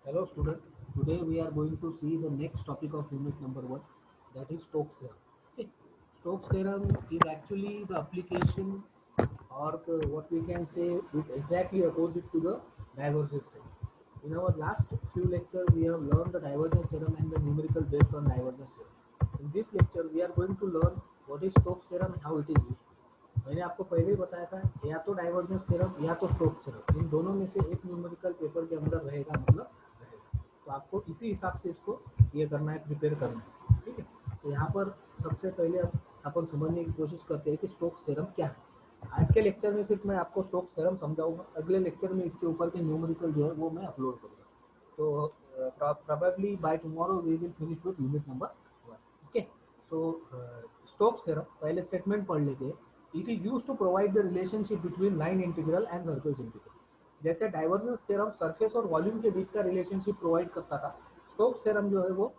Hello student, today we are going to see the next topic of unit number 1, that is Stokes theorem. Okay. Stokes theorem is actually the application, or what we can say is exactly opposite to the divergence theorem. In our last few lectures we have learned the divergence theorem and the numerical based on divergence theorem. In this lecture we are going to learn what is Stokes theorem and how it is used. मैंने आपको पहले ही बताया था, या तो divergence theorem या तो Stokes theorem, इन दोनों में से एक न्यूमेरिकल पेपर के अंदर रहेगा, मतलब रहेगा। तो आपको इसी हिसाब से इसको ये करना है, प्रिपेयर करना है। ठीक है, तो यहाँ पर सबसे पहले अपन समझने की कोशिश करते हैं कि स्टोक्स थ्योरम क्या है। आज के लेक्चर में सिर्फ मैं आपको स्टोक्स थ्योरम समझाऊंगा, अगले लेक्चर में इसके ऊपर के न्यूमेरिकल जो है वो मैं अपलोड करूँगा। तो probably by tomorrow we will finish with unit number 1. Okay, so Stokes theorem पहले स्टेटमेंट पढ़ लेते हैं। It is used to provide the relationship between line integral and surface integral. जैसे डाइवर्जेंस थ्योरम सरफेस और volume के बीच का relationship provide करता था, स्टोक्स थ्योरम जो है वो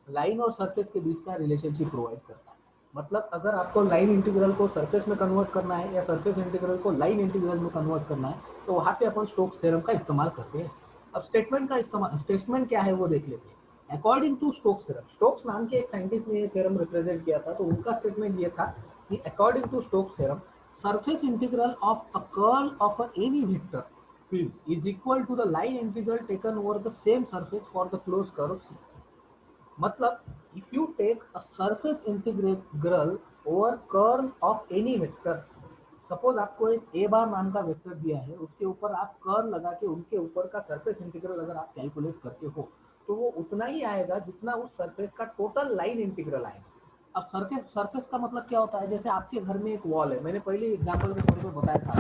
लाइन और सरफेस के बीच का रिलेशनशिप प्रोवाइड करता है। मतलब अगर आपको लाइन इंटीग्रल को सरफेस में कन्वर्ट करना है या सरफेस इंटीग्रल को लाइन इंटीग्रल में कन्वर्ट करना है, तो वहाँ पे अपन स्टोक्स थ्योरम का इस्तेमाल करते हैं। अब स्टेटमेंट का इस्तेमाल, स्टेटमेंट क्या है वो देख लेते हैं। According to Stokes theorem, Stokes नाम के एक साइंटिस्ट ने ये थ्योरम रिप्रेजेंट किया था, तो उनका स्टेटमेंट ये था कि according to Stokes theorem surface integral of a curl of any vector field is equal to the line integral taken over the same surface for the closed curve C. मतलब if you take a surface integral over curl of any vector, suppose आपको एक ए बार नाम का vector दिया है, उसके ऊपर आप कर्ल लगा के उनके ऊपर का सरफेस इंटीग्रल अगर आप कैलकुलेट करते हो, तो वो उतना ही आएगा जितना उस सरफेस का टोटल लाइन इंटीग्रल आएगा। अब सरफेस सरफेस का मतलब क्या होता है, जैसे आपके घर में एक वॉल है, मैंने पहले एग्जाम्पल के तौर पर बताया था।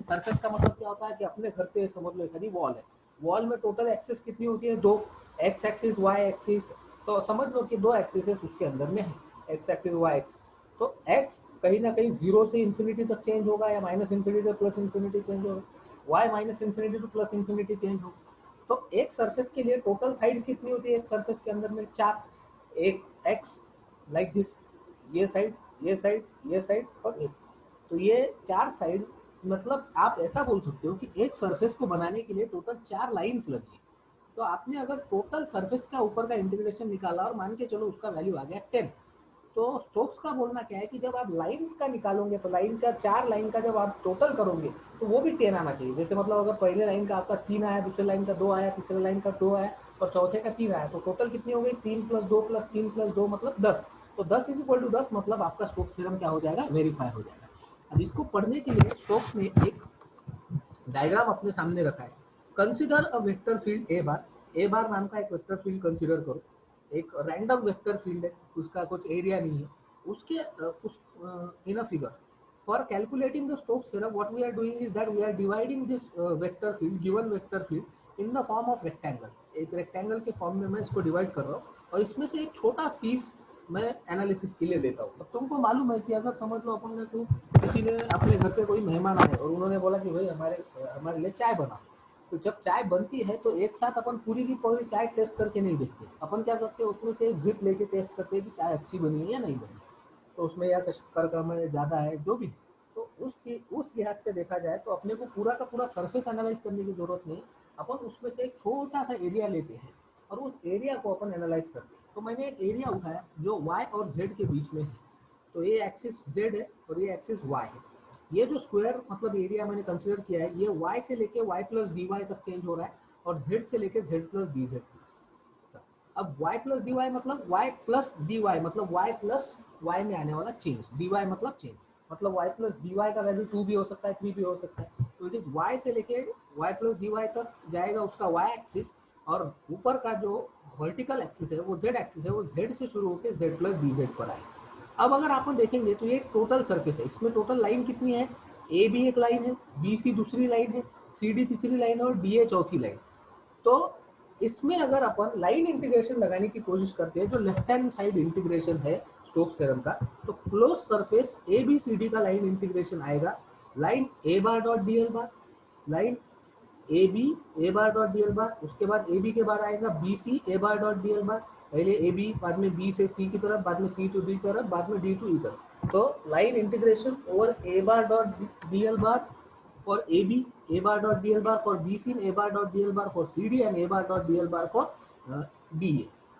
सरफेस का मतलब क्या होता है कि अपने घर पे समझ लो एक वॉल है, वॉल में टोटल एक्सेस कितनी होती है, दो, एक्स एक्सिस वाई एक्सिस। तो समझ लो कि दो एक्सिस उसके अंदर में है, एक्स एक्सिस वाई एक्सिस। तो एक्स कहीं ना कहीं जीरो से इन्फिनिटी तक चेंज होगा, या minus infinity plus infinity change होगा, y minus infinity to plus infinity change होगा। तो एक सरफेस के लिए टोटल साइड्स कितनी होती है एक सरफेस के अंदर में, चार। एक एक्स लाइक दिस, ये साइड, ये साइड, ये साइड और ये साइड। तो ये चार साइड, मतलब आप ऐसा बोल सकते हो कि एक सरफेस को बनाने के लिए टोटल चार लाइंस लगी। तो आपने अगर टोटल सरफेस का ऊपर का इंटीग्रेशन निकाला और मान के चलो उसका वैल्यू आ गया 10, तो स्टोक्स का बोलना क्या है कि जब आप लाइंस का निकालोगे, तो लाइन का, चार लाइन का जब आप टोटल करोगे, तो वो भी 10 आना चाहिए। जैसे मतलब अगर पहले लाइन का आपका 3 आया, दूसरे लाइन का 2 आया, तीसरे लाइन का 2 आया और चौथे का 3 आया, तो टोटल कितनी हो गई, 3 प्लस 2 प्लस 3 प्लस 2 मतलब 10। तो 10 इज इक्वल टू 10, मतलब आपका स्टोक्स थ्योरम क्या हो जाएगा, वेरीफाई हो जाएगा। अब इसको पढ़ने के लिए स्टोक्स ने एक डायग्राम अपने सामने रखा है। कंसिडर अ वेक्टर फील्ड ए बार, ए बार नाम का एक वेक्टर फील्ड कंसिडर करो। एक रैंडम वेक्टर फील्ड है, उसका कुछ एरिया नहीं है। उसके उस in a figure for calculating the Stokes theorem, what we are doing is that we are dividing this vector field, given vector field in the form of rectangle. एक rectangle के form में मैं इसको divide कर रहा हूँ, और इसमें से एक छोटा पीस मैं एनालिसिस के लिए लेता हूँ। अब तुमको मालूम है कि अगर समझ लो अपन ने, तो किसी ने अपने घर पे कोई मेहमान आए और उन्होंने बोला कि भाई हमारे हमारे लिए चाय बना। तो जब चाय बनती है तो एक साथ अपन पूरी की पूरी चाय टेस्ट करके नहीं देखते, अपन क्या करते हैं, उसमें से एक जिप लेके टेस्ट करते हैं कि चाय अच्छी बनी है या नहीं बनी, तो उसमें या शक्कर कम है, ज़्यादा है, जो भी। तो उस लिहाज से देखा जाए तो अपने को पूरा का पूरा सरफेस एनालाइज करने की जरूरत नहीं। अपन उसमें से एक छोटा सा एरिया लेते हैं और उस एरिया को अपन एनालाइज करते हैं। तो मैंने एक एरिया उठाया जो y और z के बीच में है। तो ये एक्सिस z है और ये एक्सिस y है। ये जो स्क्वायर मतलब एरिया मैंने कंसिडर किया है, ये y से लेके y प्लस डी वाई तक चेंज हो रहा है, और z से लेके z plus d Z plus. अब y प्लस डी वाई मतलब y प्लस डी वाई, मतलब y प्लस y में आने वाला चेंज, डी वाई मतलब चेंज, मतलब y प्लस डी वाई का वैल्यू 2 भी हो सकता है, 3 भी हो सकता है। तो इट इज y से लेके y प्लस डी वाई तक जाएगा उसका y एक्सिस, और ऊपर का जो वर्टिकल एक्सिस है वो z एक्सिस है, वो z से शुरू होकर z प्लस डी जेड पर आएगा। अब अगर आप देखेंगे तो ये टोटल सरफेस है, इसमें टोटल लाइन कितनी है, ए बी एक लाइन है, बी सी दूसरी लाइन है, सी डी तीसरी लाइन है और डी ए चौथी लाइन। तो इसमें अगर अपन लाइन इंटीग्रेशन लगाने की कोशिश करते हैं, जो लेफ्ट हैंड साइड इंटीग्रेशन है स्टोक्स थ्योरम का, तो close surface A B C D का लाइन इंटीग्रेशन आएगा, line A bar dot D L bar, line A B A bar dot D L bar, उसके बाद ए बी के bar आएगा B C A bar dot D L bar, पहले A B, बाद में B से सी की तरफ, बाद में सी टू डी की तरफ, बाद में डी टू ई तरफ। तो line integration over A bar dot D L bar for A B, a bar dot dl bar for bc, a bar dot dl bar for cd and a bar dot dl bar for da,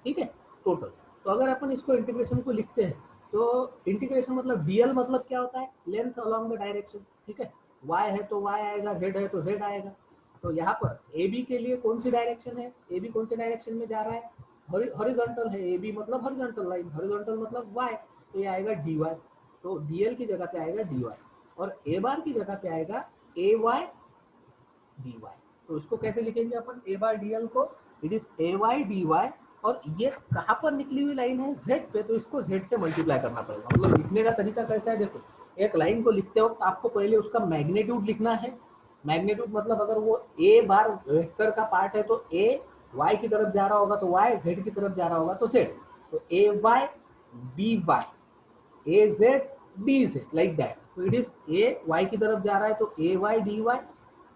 ठीक है total. तो अगर अपन इसको integration को लिखते हैं तो integration मतलब dl मतलब क्या होता है, लेंथ अलोंग द डायरेक्शन, ठीक है। y है तो y आएगा, z है तो z आएगा। तो यहाँ पर ए बी के लिए कौन सी डायरेक्शन है, ए बी कौन सी डायरेक्शन में जा रहा है, हॉरिजॉन्टल है, ए बी मतलब हॉरिजॉन्टल लाइन, हॉरिजॉन्टल मतलब वाई, तो ये आएगा डी वाई। तो डीएल की जगह पे आएगा डी वाई और ए बार की जगह पे आएगा ए वाई डी वाई। तो इसको कैसे लिखेंगे अपन ए बार डी एल को, it is A Y D y. और ये कहाँ पर निकली हुई लाइन है, जेड पे, तो इसको जेड से मल्टीप्लाई करना पड़ेगा। मतलब लिखने का तरीका कैसा है, देखो एक लाइन को लिखते वक्त आपको पहले उसका मैग्नीट्यूड लिखना है। मैग्नीट्यूड मतलब अगर वो ए बार वेक्टर का पार्ट है तो ए वाई की तरफ जा रहा होगा तो वाई, जेड की तरफ जा रहा होगा तो जेड। तो A Y B Y, A Z D Z, like that. तो इट इज ए वाई की तरफ जा रहा है तो ए वाई डी वाई,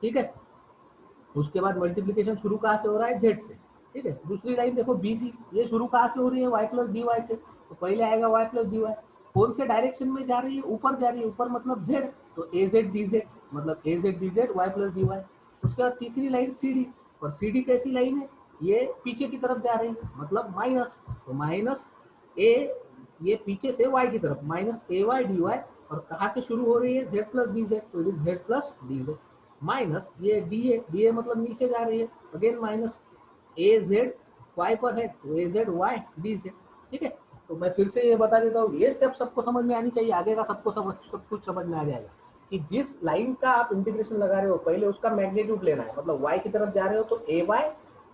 ठीक है। उसके बाद मल्टीप्लीकेशन शुरू कहाँ से हो रहा है, जेड से, ठीक है। दूसरी लाइन देखो बी सी, ये शुरू कहाँ से हो रही है, वाई प्लस डी वाई से। तो पहले आएगा वाई प्लस डी वाई, कौन से डायरेक्शन में जा रही है, ऊपर जा रही है, ऊपर मतलब जेड, तो ए जेड डी जेड, मतलब A Z D Z Y plus D Y. उसके बाद तीसरी लाइन सी डी, और सी डी कैसी लाइन है, ये पीछे की तरफ जा रही है मतलब माइनस, तो माइनस ए, ये पीछे से वाई की तरफ, minus A Y D y. और कहाँ से शुरू हो रही है, जेड प्लस डी जेड, तो it is Z plus d Z. Minus ये डी ए, डी ए मतलब नीचे जा रही है, again minus A Z Y पर है तो ए जेड वाई डी जेड, ठीक है। तो मैं फिर से ये बता देता हूँ, ये स्टेप सबको समझ में आनी चाहिए, आगे का सबको सब कुछ समझ में आ जाएगा कि जिस लाइन का आप इंटीग्रेशन लगा रहे हो पहले उसका मैग्नीट्यूड लेना है। मतलब वाई की तरफ जा रहे हो तो ए वाई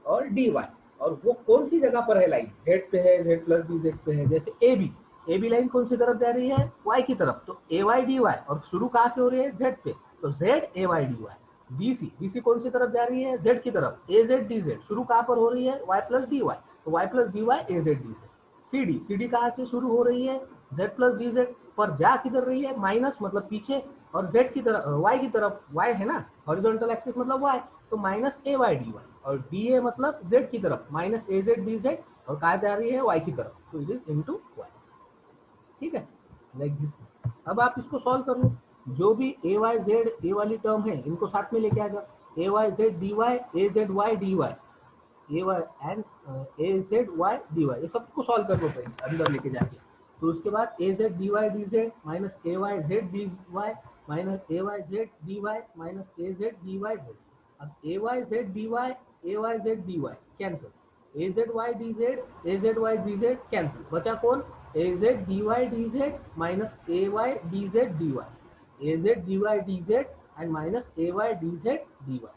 और डी वाई, और वो कौन सी जगह पर है लाइन, जेड पे है, जेड प्लस डी जेड पे है। जैसे ए बी लाइन कौन सी तरफ जा रही है, वाई की तरफ, तो ए वाई डी वाई, और शुरू कहाँ से हो रही है, जेड पे, तो z A Y D y. BC कौन सी तरफ जा रही है, जेड की तरफ, ए जेड डी जेड, शुरू कहाँ पर हो रही है, वाई प्लस डी वाई, तो Y plus D Y A Z D Z. C D कहाँ से शुरू हो रही है, जेड प्लस डी जेड, पर जा किधर रही है, माइनस मतलब पीछे, और जेड की तरफ, वाई की तरफ, वाई है ना हॉरिजॉन्टल एक्सिस मतलब वाई, तो minus A Y D y. और डी ए मतलब जेड की तरफ, minus A Z D z, और कहाँ जा रही है, वाई की तरफ, तो इट इज इंटू वाई, ठीक है, लाइक दिस। अब आप इसको सॉल्व कर लो, जो भी ए वाई जेड ए वाली टर्म है इनको साथ में लेके आ जाओ, A Y Z D Y, A Z Y D Y, A Y and A Z Y D Y, ये सबको सॉल्व कर लो पहले अंदर लेके जाके। तो उसके बाद A Z D Y D Z minus A Y Z D Y minus A Y Z D Y minus A Z D Y Z. अब A Y Z D Y, A Y Z D Y cancel, A Z Y D Z, A Z Y D Z cancel, बचा कौन, A Z D Y D Z minus A Y D Z D Y, A Z D Y D z and minus A Y D Z D Y.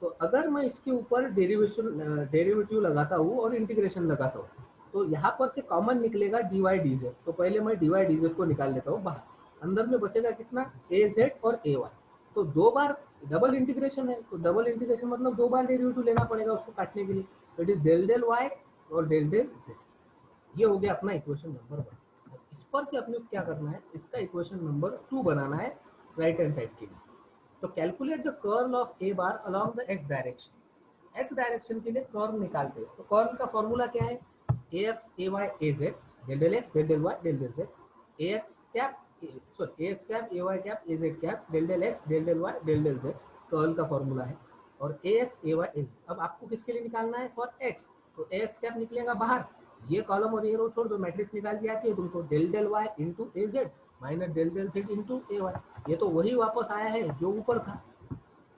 तो अगर मैं इसके ऊपर derivative लगाता हूँ और इंटीग्रेशन लगाता हूँ तो यहाँ पर से कॉमन निकलेगा डी वाई डी जेड। तो पहले मैं डी वाई डी जेड को निकाल लेता हूँ बाहर, अंदर में बचेगा कितना, ए जेड और ए वाई। तो दो बार डबल इंटीग्रेशन है, तो डबल इंटीग्रेशन मतलब दो बार डेरिवेटिव लेना पड़ेगा उसको काटने के लिए, तो it is del del y और डेल डेल जेड। ये हो गया अपना इक्वेशन नंबर 1। इस पर से अपने को क्या करना है, इसका इक्वेशन नंबर 2 बनाना है राइट हैंड साइड के लिए। तो calculate the curl of A bar along the x direction. X direction के लिए कर्ल निकालते हैं, तो कर्ल का फॉर्मूला क्या है, A X A Y A Z, del del X del del Y del del Z, A X cap sorry A X cap A Y cap A Z cap del del X del del Y del del Z, curl का formula है। और A X A Y A Z, अब आपको किसके लिए निकालना है, for x, तो ए एक्स कैप निकलेगा बाहर, ये कॉलम और ये रो छोड़ दो, मैट्रिक्स निकाल के आती है तुमको, del del Y into A Z minus del del Z into A Y. ये तो वही वापस आया है जो ऊपर था,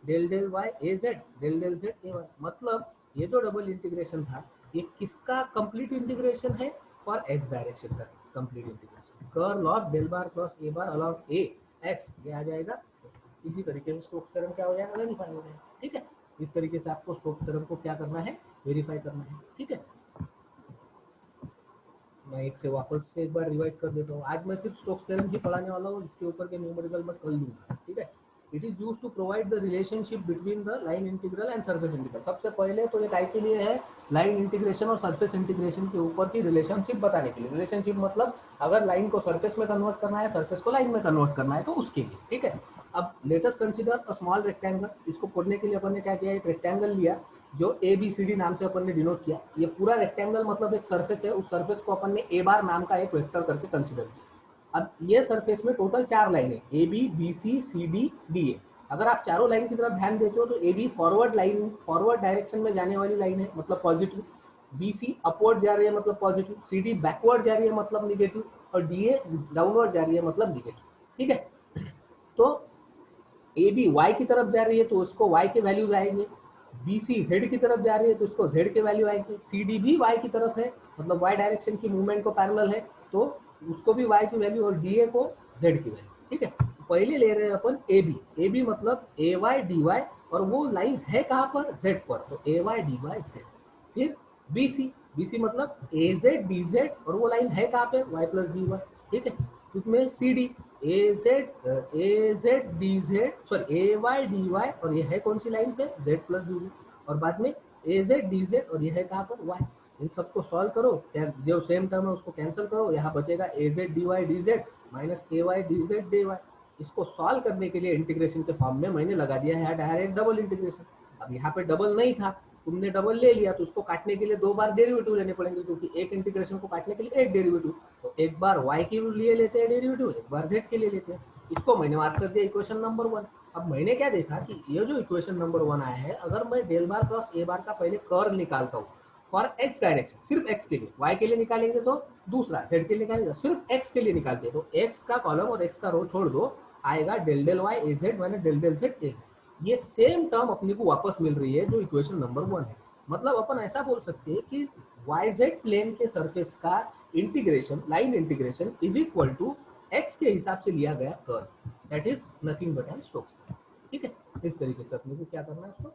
del del Y A Z del del Z A Y. मतलब ये जो डबल इंटीग्रेशन था ये किसका कंप्लीट इंटीग्रेशन है, फॉर एक्स डायरेक्शन का complete integration. Curl of del bar cross A bar along A X, ये आ जाएगा। इसी तरीके से स्टोक्स थ्योरम क्या हो जाएगा, वेरीफाई हो जाएगा, ठीक है। इस तरीके से आपको स्टोक्स थ्योरम को क्या करना है, वेरीफाई करना है, ठीक है। मैं एक से वापस से एक बार रिवाइज कर देता हूँ। आज मैं सिर्फ स्टोक्स थ्योरम ही पढ़ाने वाला हूँ, इसके ऊपर के न्यूमेरिकल मैं कर लूँगा, ठीक है। It is used to provide the relationship between the line integral and surface integral. सबसे पहले तो ये के लिए है, लाइन इंटीग्रेशन और सरफेस इंटीग्रेशन के ऊपर की रिलेशनशिप बताने के लिए। रिलेशनशिप मतलब अगर लाइन को सरफेस में कन्वर्ट करना है, सरफेस को लाइन में कन्वर्ट करना है, तो उसके लिए, ठीक है। अब let us consider a small rectangle. इसको खोलने के लिए अपन ने क्या किया, एक रेक्टेंगल लिया जो ए बी सी डी नाम से अपन ने डिनोट किया। ये पूरा रेक्टेंगल मतलब एक सरफेस है, उस सरफेस को अपन ने ए बार नाम का एक वेक्टर करके कंसीडर किया। अब ये सरफेस में टोटल 4 लाइनें, A B C D D A, अगर आप चारों लाइन की तरफ ध्यान देते हो तो A B forward line, forward direction में जाने वाली लाइन है, मतलब पॉजिटिव। बी सी अपवर्ड जा रही है मतलब पॉजिटिव, सी डी बैकवर्ड जा रही है मतलब निगेटिव, और डी ए डाउनवर्ड जा रही है मतलब निगेटिव। ठीक है, तो ए बी वाई की तरफ जा रही है तो उसको वाई के वैल्यूज आएंगे, बी सी जेड की तरफ जा रही है तो उसको जेड के वैल्यू आएंगे, सी डी भी वाई की तरफ है मतलब वाई डायरेक्शन की मूवमेंट को पैरेलल है तो उसको भी वाई की वैल्यू, और डी ए को जेड की वैल्यू। ठीक है, पहले ले रहे हैं अपन ए बी मतलब ए वाई डी वाई, और वो लाइन है कहाँ पर, जेड पर, तो A Y D Y Z. फिर बी सी मतलब ए जेड डी जेड, और वो लाइन है कहाँ पे, वाई प्लस डी वाई। ठीक है, उसमें C D A Z D z, sorry A Y D y, और ये है कौन सी लाइन पे, जेड प्लस डी जेड, और बाद में ए जेड डी जेड, और ये है कहाँ पर, वाई। इन सबको सॉल्व करो, जो सेम टर्म है उसको कैंसिल करो, यहाँ बचेगा A Z D Y D Z minus A Y D Z D Y. इसको सॉल्व करने के लिए इंटीग्रेशन के फॉर्म में मैंने लगा दिया है डायरेक्ट डबल इंटीग्रेशन। अब यहाँ पे डबल नहीं था, तुमने डबल ले लिया तो उसको काटने के लिए दो बार डेरिवेटिव लेने पड़ेंगे, क्योंकि एक इंटीग्रेशन को काटने के लिए एक डेरिवेटिव, तो एक बार y के लिए लेते हैं डेरिवेटिव, एक बार z के लिए लेते हैं। इसको मैंने मार्क कर दिया इक्वेशन नंबर 1। अब मैंने क्या देखा कि ये जो इक्वेशन नंबर 1 आया है, अगर मैं डेल बार क्रॉस ए बार का पहले कर्व निकालता हूँ फॉर x डायरेक्शन, सिर्फ x के लिए, y के लिए निकालेंगे तो दूसरा, z के लिए निकालेंगे, सिर्फ x के लिए निकालते हैं तो x का कॉलम और x का रो छोड़ दो, आएगा del del y A Z minus del del z A. ये सेम टर्म अपने को वापस मिल रही है जो इक्वेशन नंबर 1 है। मतलब अपन ऐसा बोल सकते हैं कि yz प्लेन के सरफेस का integration, line integration is equal to x के हिसाब से लिया गया curve, that is nothing but an Stokes. ठीक है, इस तरीके से अपने को क्या करना है, उसको